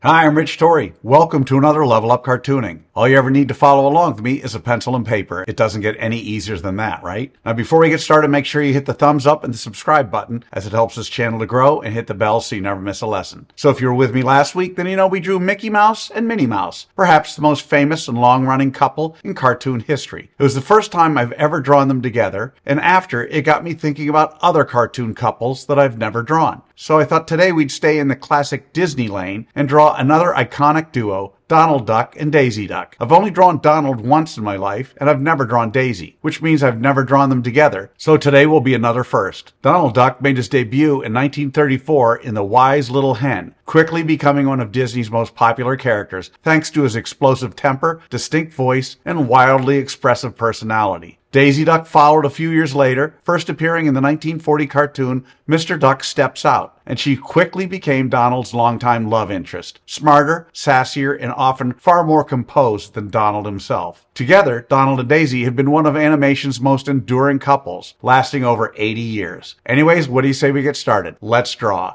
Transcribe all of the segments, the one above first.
Hi, I'm Rich Torrey. Welcome to another Level Up Cartooning. All you ever need to follow along with me is a pencil and paper. It doesn't get any easier than that, right? Now, before we get started, make sure you hit the thumbs up and the subscribe button, as it helps this channel to grow, and hit the bell so you never miss a lesson. So if you were with me last week, then you know we drew Mickey Mouse and Minnie Mouse, perhaps the most famous and long-running couple in cartoon history. It was the first time I've ever drawn them together, and after, it got me thinking about other cartoon couples that I've never drawn. So I thought today we'd stay in the classic Disney lane and draw another iconic duo, Donald Duck and Daisy Duck. I've only drawn Donald once in my life, and I've never drawn Daisy, which means I've never drawn them together, so today will be another first. Donald Duck made his debut in 1934 in The Wise Little Hen, quickly becoming one of Disney's most popular characters, thanks to his explosive temper, distinct voice, and wildly expressive personality. Daisy Duck followed a few years later, first appearing in the 1940 cartoon Mr. Duck Steps Out, and she quickly became Donald's longtime love interest, smarter, sassier, and often far more composed than Donald himself. Together, Donald and Daisy have been one of animation's most enduring couples, lasting over 80 years. Anyways, what do you say we get started? Let's draw.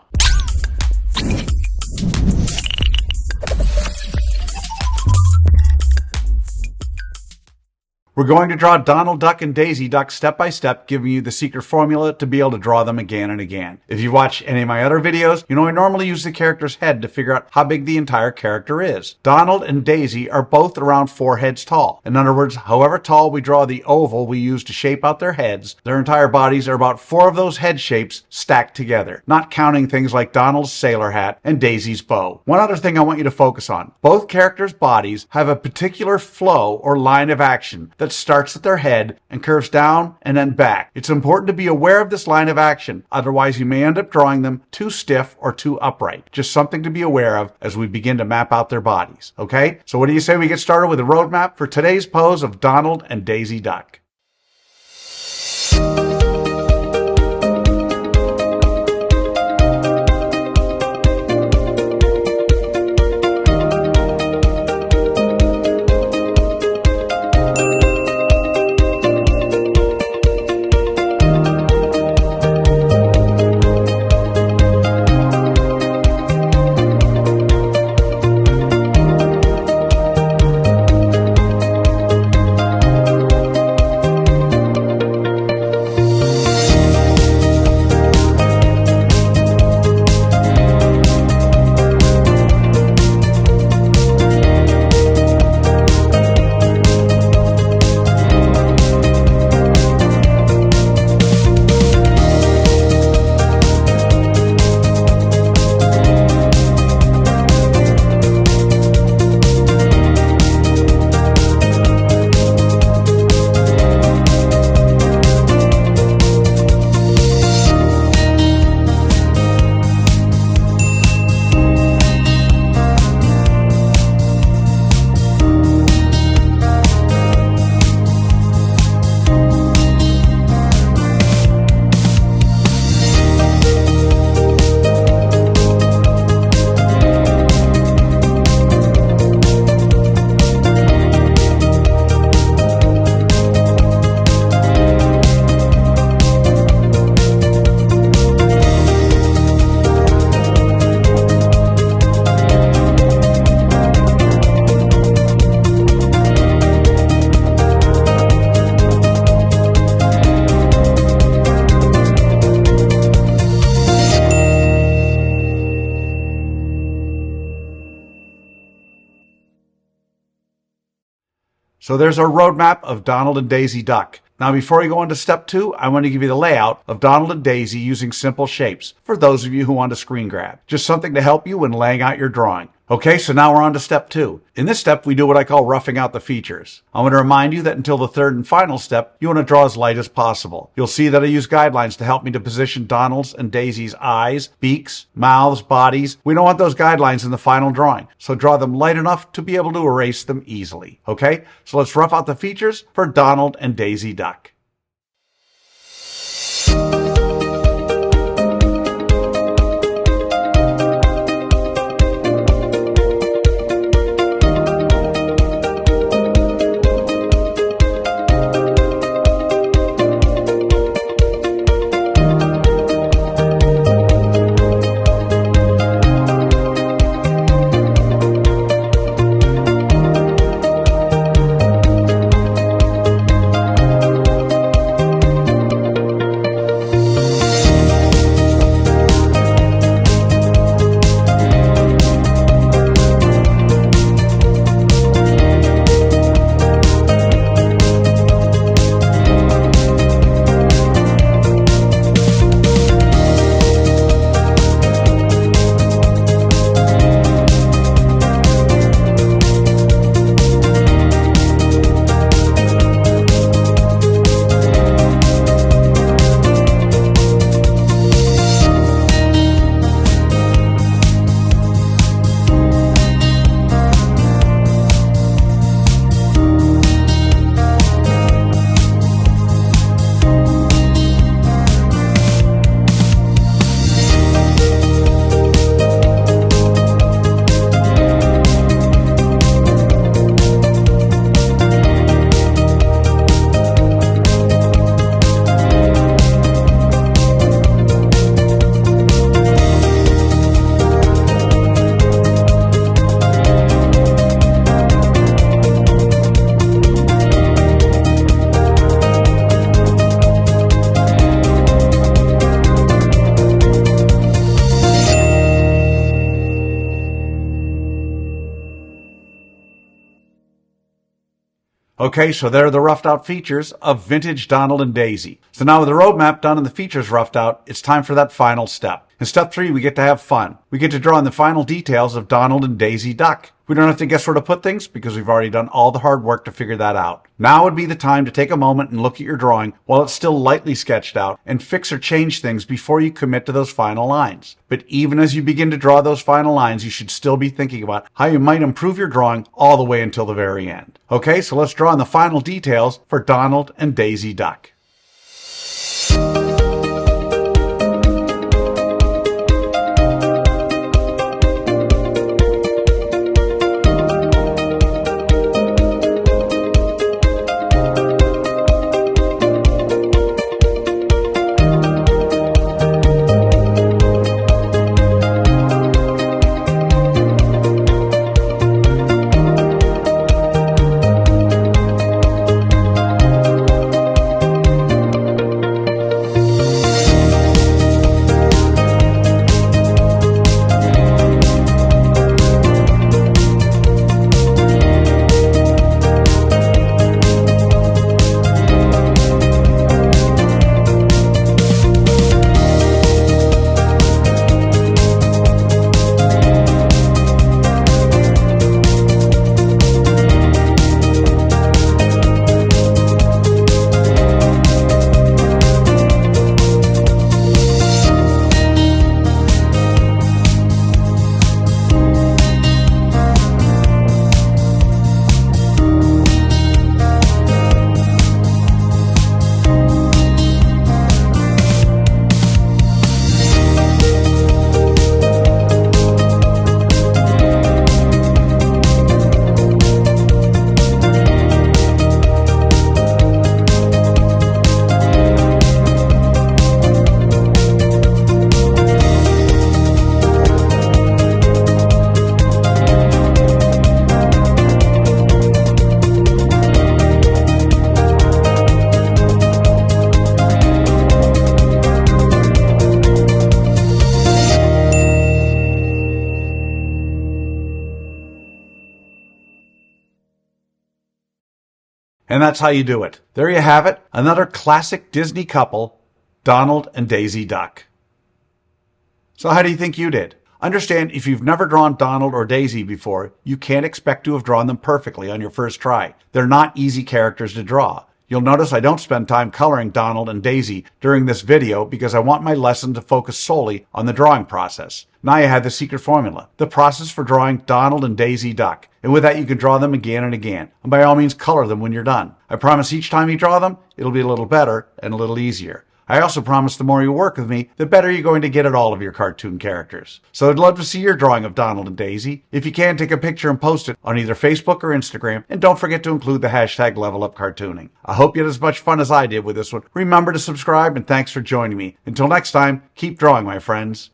We're going to draw Donald Duck and Daisy Duck step by step, giving you the secret formula to be able to draw them again and again. If you've watched any of my other videos, you know I normally use the character's head to figure out how big the entire character is. Donald and Daisy are both around 4 heads tall. In other words, however tall we draw the oval we use to shape out their heads, their entire bodies are about 4 of those head shapes stacked together, not counting things like Donald's sailor hat and Daisy's bow. One other thing I want you to focus on. Both characters' bodies have a particular flow or line of action that starts at their head and curves down and then back. It's important to be aware of this line of action, otherwise you may end up drawing them too stiff or too upright. Just something to be aware of as we begin to map out their bodies, okay? So what do you say we get started with a roadmap for today's pose of Donald and Daisy Duck? So there's our roadmap of Donald and Daisy Duck. Now, before we go into step 2, I want to give you the layout of Donald and Daisy using simple shapes, for those of you who want to screen grab. Just something to help you when laying out your drawing. Okay, so now we're on to step 2. In this step, we do what I call roughing out the features. I want to remind you that until the third and final step, you want to draw as light as possible. You'll see that I use guidelines to help me to position Donald's and Daisy's eyes, beaks, mouths, bodies. We don't want those guidelines in the final drawing, so draw them light enough to be able to erase them easily. Okay, so let's rough out the features for Donald and Daisy Duck. Okay, so there are the roughed out features of vintage Donald and Daisy. So now with the roadmap done and the features roughed out, it's time for that final step. In step 3, we get to have fun. We get to draw in the final details of Donald and Daisy Duck. We don't have to guess where to put things because we've already done all the hard work to figure that out. Now would be the time to take a moment and look at your drawing while it's still lightly sketched out and fix or change things before you commit to those final lines. But even as you begin to draw those final lines, you should still be thinking about how you might improve your drawing all the way until the very end. Okay, so let's draw in the final details for Donald and Daisy Duck. And that's how you do it. There you have it, another classic Disney couple, Donald and Daisy Duck. So how do you think you did? Understand, if you've never drawn Donald or Daisy before, you can't expect to have drawn them perfectly on your first try. They're not easy characters to draw. You'll notice I don't spend time coloring Donald and Daisy during this video because I want my lesson to focus solely on the drawing process. Now you have the secret formula, the process for drawing Donald and Daisy Duck. And with that, you can draw them again and again. And by all means, color them when you're done. I promise each time you draw them, it'll be a little better and a little easier. I also promise the more you work with me, the better you're going to get at all of your cartoon characters. So I'd love to see your drawing of Donald and Daisy. If you can, take a picture and post it on either Facebook or Instagram. And don't forget to include the hashtag #LevelUpCartooning. I hope you had as much fun as I did with this one. Remember to subscribe and thanks for joining me. Until next time, keep drawing, my friends.